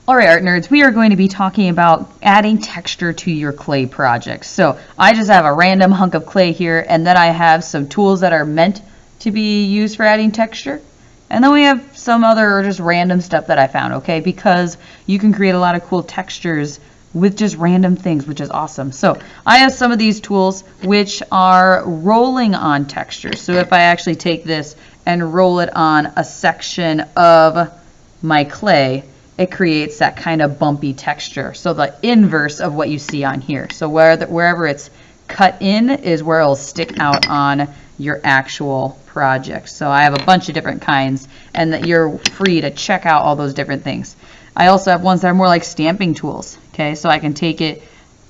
All right, art nerds, we are going to be talking about adding texture to your clay projects. So I just have a random hunk of clay here, and then I have some tools that are meant to be used for adding texture. And then we have some other just random stuff that I found, okay? Because you can create a lot of cool textures with just random things, which is awesome. So I have some of these tools which are rolling on textures. So if I actually take this and roll it on a section of my clay, it creates that kind of bumpy texture. So the inverse of what you see on here. So wherever it's cut in is where it'll stick out on your actual project. So I have a bunch of different kinds, and that you're free to check out all those different things. I also have ones that are more like stamping tools. Okay, so I can take it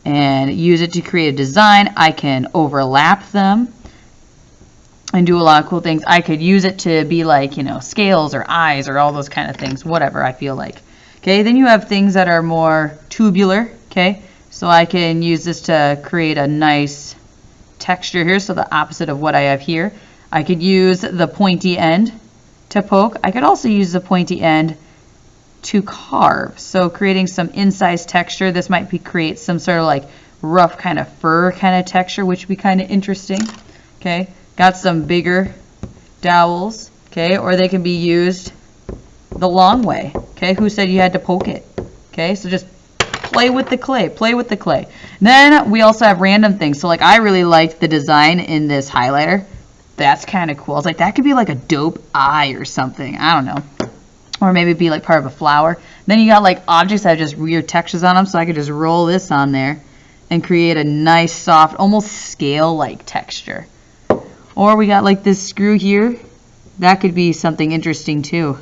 and use it to create a design. I can overlap them and do a lot of cool things. I could use it to be like, you know, scales or eyes or all those kind of things, whatever I feel like. Okay, then you have things that are more tubular, okay? So I can use this to create a nice texture here, so the opposite of what I have here. I could use the pointy end to poke. I could also use the pointy end to carve, so creating some incised texture. This might create some sort of like rough kind of fur kind of texture, which would be kind of interesting. Okay, got some bigger dowels, okay, or they can be used the long way. Okay, who said you had to poke it? Okay, so just play with the clay, play with the clay. Then we also have random things. So like I really liked the design in this highlighter. That's kind of cool. I was like, that could be like a dope eye or something. I don't know. Or maybe it'd be like part of a flower. Then you got like objects that have just weird textures on them, so I could just roll this on there and create a nice soft, almost scale-like texture. Or we got like this screw here. That could be something interesting too.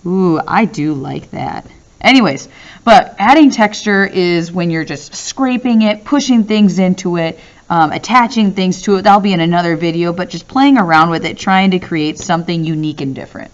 Ooh, I do like that. Anyways, but adding texture is when you're just scraping it, pushing things into it, attaching things to it. That'll be in another video, but just playing around with it, trying to create something unique and different.